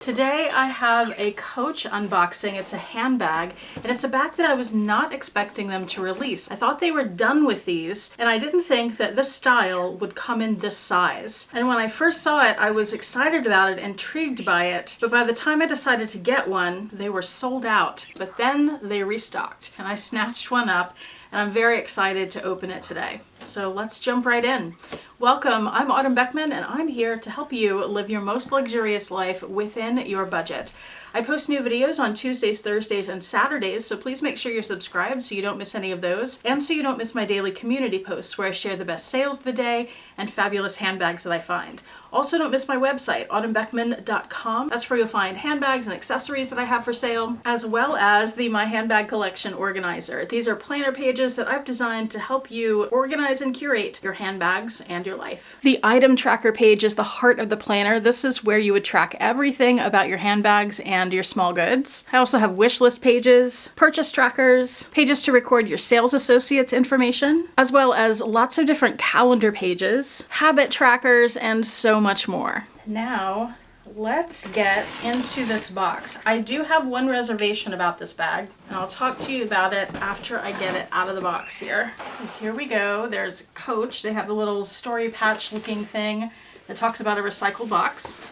Today I have a Coach unboxing. It's a handbag, and it's a bag that I was not expecting them to release. I thought they were done with these, and I didn't think that this style would come in this size. And when I first saw it, I was excited about it, intrigued by it, but by the time I decided to get one, they were sold out. But then they restocked, and I snatched one up, and I'm very excited to open it today. So let's jump right in. Welcome, I'm Autumn Beckman, and I'm here to help you live your most luxurious life within your budget. I post new videos on Tuesdays, Thursdays, and Saturdays, so please make sure you're subscribed so you don't miss any of those, and so you don't miss my daily community posts where I share the best sales of the day and fabulous handbags that I find. Also, don't miss my website, autumnbeckman.com. That's where you'll find handbags and accessories that I have for sale, as well as the My Handbag Collection Organizer. These are planner pages that I've designed to help you organize and curate your handbags and your life. The item tracker page is the heart of the planner. This is where you would track everything about your handbags and your small goods. I also have wish list pages, purchase trackers, pages to record your sales associates information, as well as lots of different calendar pages, habit trackers, and so much more. Now, let's get into this box. I do have one reservation about this bag, and I'll talk to you about it after I get it out of the box here. So here we go. There's Coach. They have the little story patch looking thing that talks about a recycled box.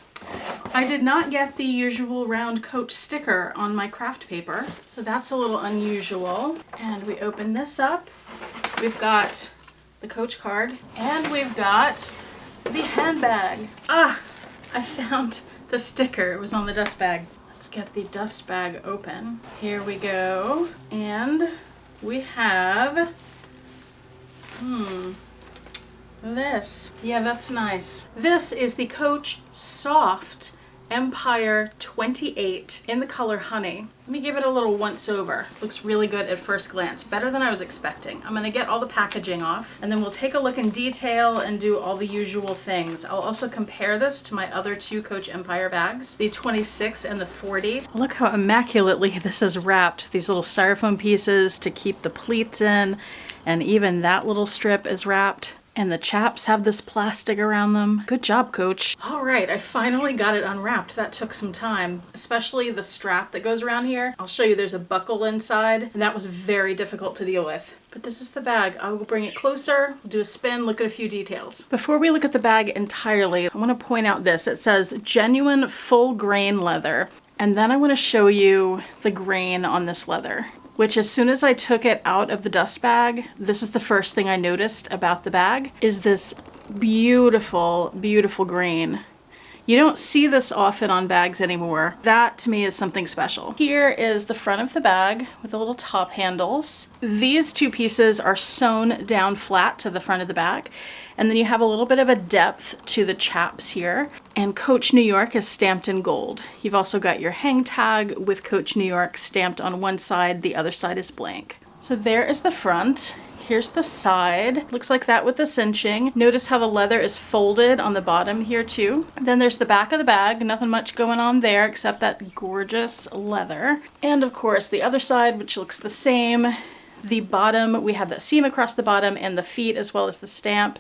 I did not get the usual round Coach sticker on my craft paper, so that's a little unusual. And we open this up. We've got the Coach card, and we've got the handbag. I found the sticker. It was on the dust bag. Let's get the dust bag open. Here we go. And we have this. Yeah, that's nice. This is the Coach Soft Empire 28 in the color Honey. Let me give it a little once over. Looks really good at first glance. Better than I was expecting. I'm gonna get all the packaging off, and then we'll take a look in detail and do all the usual things. I'll also compare this to my other two Coach Empire bags, the 26 and the 40. Look how immaculately this is wrapped. These little styrofoam pieces to keep the pleats in, and even that little strip is wrapped. And the chaps have this plastic around them. Good job, Coach. All right, I finally got it unwrapped. That took some time, especially the strap that goes around here. I'll show you there's a buckle inside, and that was very difficult to deal with. But this is the bag. I will bring it closer, we'll do a spin, look at a few details. Before we look at the bag entirely, I want to point out this. It says genuine full grain leather. And then I want to show you the grain on this leather, which as soon as I took it out of the dust bag, this is the first thing I noticed about the bag, is this beautiful, beautiful grain. You don't see this often on bags anymore. That to me is something special. Here is the front of the bag with the little top handles. These two pieces are sewn down flat to the front of the bag. And then you have a little bit of a depth to the chaps here. And Coach New York is stamped in gold. You've also got your hang tag with Coach New York stamped on one side, the other side is blank. So there is the front. Here's the side. Looks like that with the cinching. Notice how the leather is folded on the bottom here too. Then there's the back of the bag. Nothing much going on there except that gorgeous leather. And of course the other side, which looks the same. The bottom, we have that seam across the bottom and the feet as well as the stamp.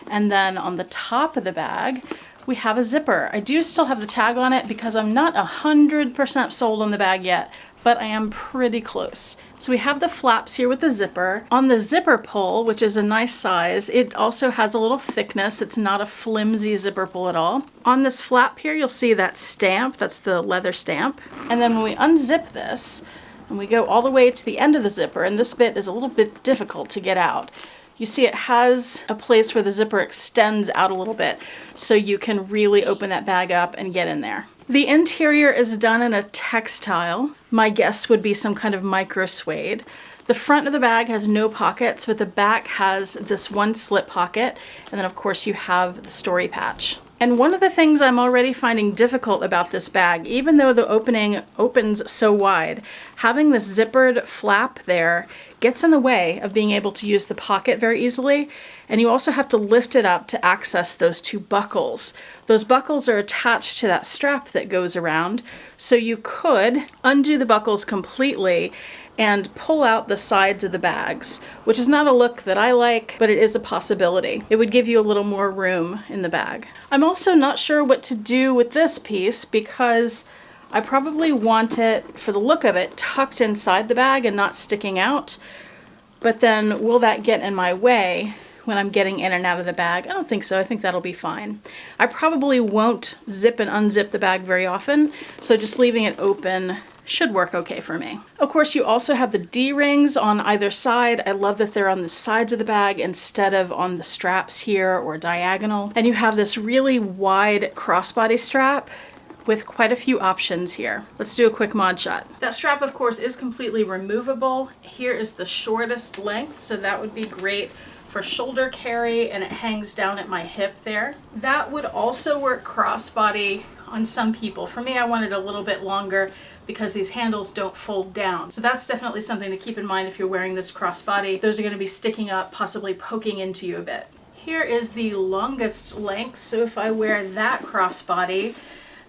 And then on the top of the bag, we have a zipper. I do still have the tag on it because I'm not 100% sold on the bag yet, but I am pretty close. So we have the flaps here with the zipper. On the zipper pull, which is a nice size, it also has a little thickness. It's not a flimsy zipper pull at all. On this flap here, you'll see that stamp. That's the leather stamp. And then when we unzip this, and we go all the way to the end of the zipper, and this bit is a little bit difficult to get out. You see it has a place where the zipper extends out a little bit, so you can really open that bag up and get in there. The interior is done in a textile. My guess would be some kind of micro suede. The front of the bag has no pockets, but the back has this one slip pocket, and then of course you have the story patch. And one of the things I'm already finding difficult about this bag, even though the opening opens so wide, having this zippered flap there gets in the way of being able to use the pocket very easily. And you also have to lift it up to access those two buckles. Those buckles are attached to that strap that goes around. So you could undo the buckles completely and pull out the sides of the bags, which is not a look that I like, but it is a possibility. It would give you a little more room in the bag. I'm also not sure what to do with this piece because I probably want it, for the look of it, tucked inside the bag and not sticking out. But then will that get in my way when I'm getting in and out of the bag? I don't think so. I think that'll be fine. I probably won't zip and unzip the bag very often, so just leaving it open should work okay for me. Of course, you also have the D-rings on either side. I love that they're on the sides of the bag instead of on the straps here or diagonal. And you have this really wide crossbody strap with quite a few options here. Let's do a quick mod shot. That strap, of course, is completely removable. Here is the shortest length, so that would be great for shoulder carry, and it hangs down at my hip there. That would also work crossbody on some people. For me, I want it a little bit longer because these handles don't fold down. So that's definitely something to keep in mind if you're wearing this crossbody. Those are going to be sticking up, possibly poking into you a bit. Here is the longest length, so if I wear that crossbody,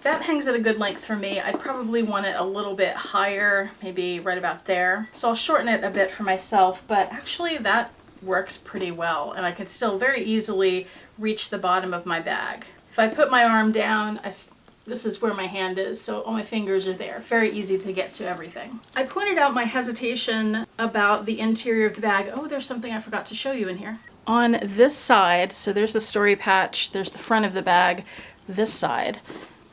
that hangs at a good length for me. I'd probably want it a little bit higher, maybe right about there. So I'll shorten it a bit for myself, but actually that works pretty well, and I can still very easily reach the bottom of my bag. If I put my arm down, this is where my hand is, so all my fingers are there. Very easy to get to everything. I pointed out my hesitation about the interior of the bag. Oh, there's something I forgot to show you in here. On this side, so there's the story patch, there's the front of the bag, this side.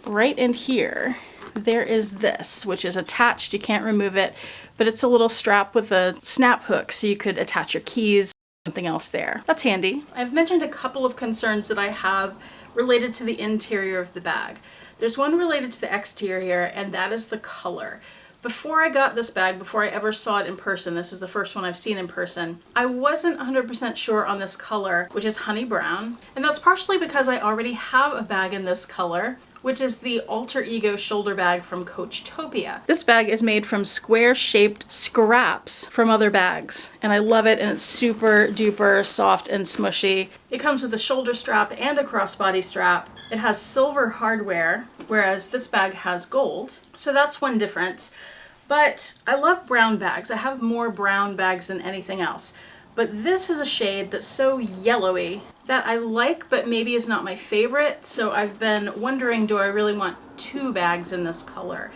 Right in here, there is this, which is attached. You can't remove it, but it's a little strap with a snap hook, so you could attach your keys, something else there. That's handy. I've mentioned a couple of concerns that I have related to the interior of the bag. There's one related to the exterior, and that is the color. Before I got this bag, before I ever saw it in person, this is the first one I've seen in person, I wasn't 100% sure on this color, which is honey brown. And that's partially because I already have a bag in this color, which is the Alter Ego shoulder bag from Coachtopia. This bag is made from square-shaped scraps from other bags, and I love it, and it's super duper soft and smushy. It comes with a shoulder strap and a crossbody strap. It has silver hardware, whereas this bag has gold. So that's one difference. But I love brown bags. I have more brown bags than anything else. But this is a shade that's so yellowy that I like, but maybe is not my favorite. So I've been wondering, do I really want two bags in this color?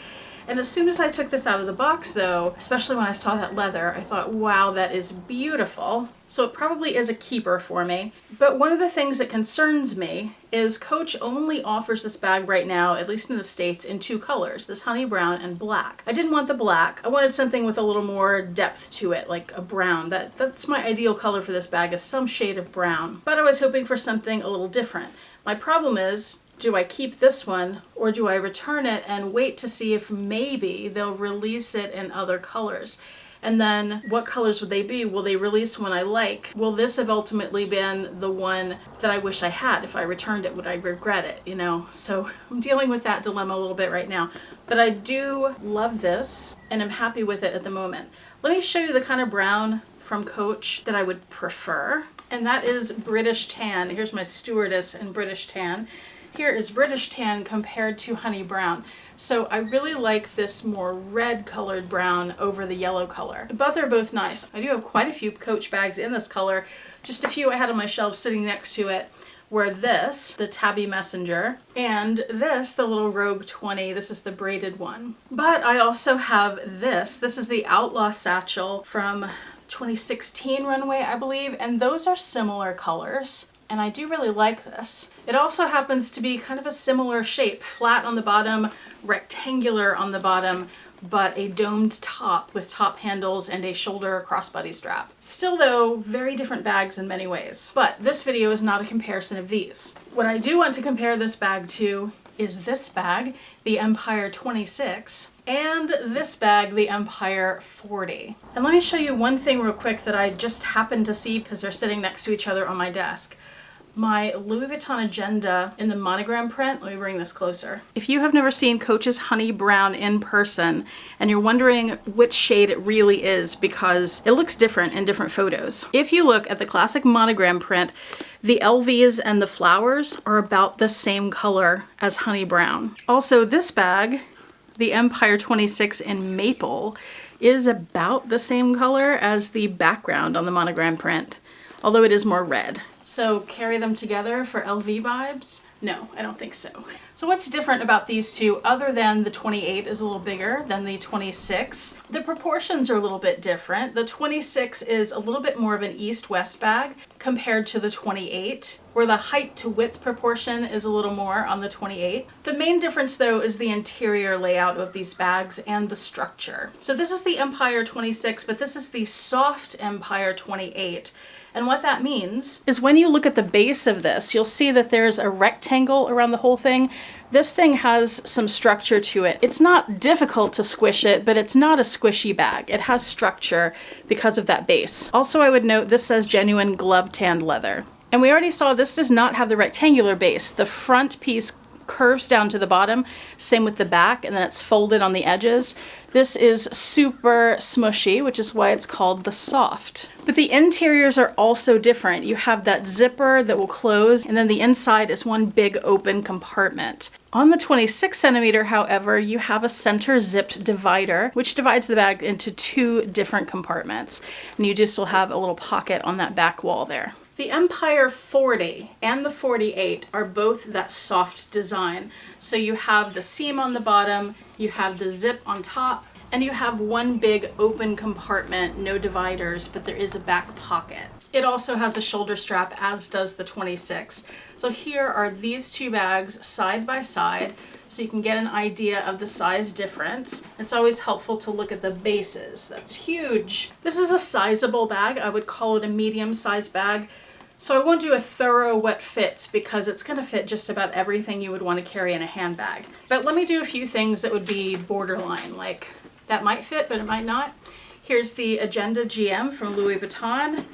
And as soon as I took this out of the box though, especially when I saw that leather, I thought, wow, that is beautiful. So it probably is a keeper for me. But one of the things that concerns me is Coach only offers this bag right now, at least in the States, in two colors, this honey brown and black. I didn't want the black. I wanted something with a little more depth to it, like a brown. That's my ideal color for this bag, is some shade of brown. But I was hoping for something a little different. My problem is, do I keep this one or do I return it and wait to see if maybe they'll release it in other colors? And then what colors would they be? Will they release one I like? Will this have ultimately been the one that I wish I had? If I returned it, would I regret it? You know, so I'm dealing with that dilemma a little bit right now. But I do love this and I'm happy with it at the moment. Let me show you the kind of brown from Coach that I would prefer. And that is British Tan. Here's my stewardess in British Tan. Here is British Tan compared to honey brown. So I really like this more red colored brown over the yellow color. But they're both nice. I do have quite a few Coach bags in this color. Just a few I had on my shelf sitting next to it were this, the Tabby Messenger, and this, the little Rogue 20. This is the braided one. But I also have this. This is the Outlaw Satchel from 2016 runway, I believe, and those are similar colors. And I do really like this. It also happens to be kind of a similar shape, flat on the bottom, rectangular on the bottom, but a domed top with top handles and a shoulder crossbody strap. Still though, very different bags in many ways. But this video is not a comparison of these. What I do want to compare this bag to is this bag, the Empire 26, and this bag, the Empire 40. And let me show you one thing real quick that I just happened to see because they're sitting next to each other on my desk. my Louis Vuitton Agenda in the monogram print. Let me bring this closer. If you have never seen Coach's Honey Brown in person and you're wondering which shade it really is because it looks different in different photos, if you look at the classic monogram print, the LVs and the flowers are about the same color as Honey Brown. Also, this bag, the Empire 26 in Maple, is about the same color as the background on the monogram print, although it is more red. So carry them together for LV vibes? No, I don't think so. So what's different about these two other than the 28 is a little bigger than the 26? The proportions are a little bit different. The 26 is a little bit more of an east-west bag compared to the 28, where the height to width proportion is a little more on the 28. The main difference though is the interior layout of these bags and the structure. So this is the Empire 26, but this is the soft Empire 28. And what that means is when you look at the base of this, you'll see that there's a rectangle around the whole thing. This thing has some structure to it. It's not difficult to squish it, but it's not a squishy bag. It has structure because of that base. Also, I would note this says genuine glove tanned leather. And we already saw this does not have the rectangular base. The front piece curves down to the bottom, same with the back, and then it's folded on the edges. This is super smushy, which is why it's called the soft. But the interiors are also different. You have that zipper that will close, and then the inside is one big open compartment. On the 26 centimeter, however, you have a center zipped divider, which divides the bag into two different compartments. And you do still have a little pocket on that back wall there. The Empire 40 and the 48 are both that soft design. So you have the seam on the bottom, you have the zip on top, and you have one big open compartment, no dividers, but there is a back pocket. It also has a shoulder strap, as does the 26. So here are these two bags side by side, so you can get an idea of the size difference. It's always helpful to look at the bases. That's huge. This is a sizable bag. I would call it a medium-sized bag. So I won't do a thorough what fits because it's going to fit just about everything you would want to carry in a handbag. But let me do a few things that would be borderline, like that might fit, but it might not. Here's the Agenda GM from Louis Vuitton.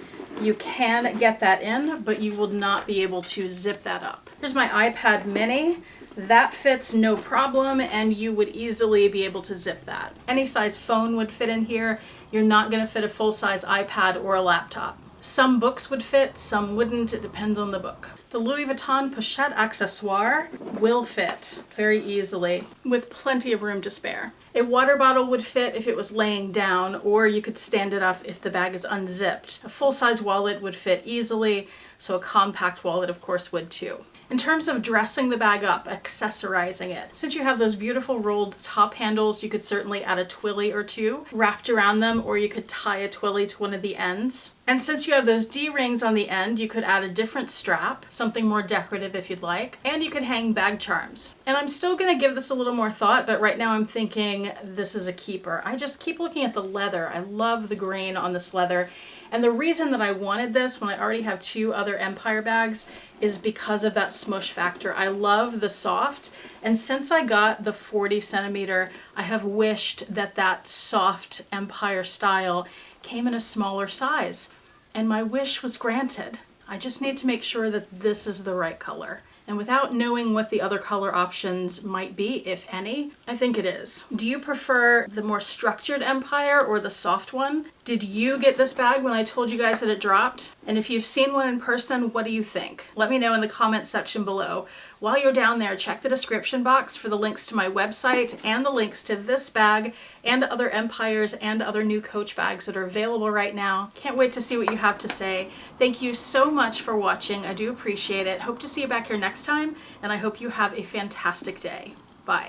You can get that in, but you will not be able to zip that up. Here's my iPad mini. That fits no problem, and you would easily be able to zip that. Any size phone would fit in here. You're not going to fit a full-size iPad or a laptop. Some books would fit, some wouldn't. It depends on the book. The Louis Vuitton Pochette Accessoire will fit very easily with plenty of room to spare. A water bottle would fit if it was laying down, or you could stand it up if the bag is unzipped. A full-size wallet would fit easily, so a compact wallet of course would too. In terms of dressing the bag up, accessorizing it, since you have those beautiful rolled top handles, you could certainly add a twilly or two wrapped around them, or you could tie a twilly to one of the ends. And since you have those D-rings on the end, you could add a different strap, something more decorative if you'd like, and you could hang bag charms. And I'm still gonna give this a little more thought, but right now I'm thinking this is a keeper. I just keep looking at the leather. I love the grain on this leather. And the reason that I wanted this when I already have two other Empire bags is because of that smush factor. I love the soft, and since I got the 40 centimeter, I have wished that that soft Empire style came in a smaller size, and my wish was granted. I just need to make sure that this is the right color. And without knowing what the other color options might be, if any, I think it is. Do you prefer the more structured Empire or the soft one? Did you get this bag when I told you guys that it dropped? And if you've seen one in person, what do you think? Let me know in the comments section below. While you're down there, check the description box for the links to my website and the links to this bag and other Empires and other new Coach bags that are available right now. Can't wait to see what you have to say. Thank you so much for watching. I do appreciate it. Hope to see you back here next time, and I hope you have a fantastic day. Bye.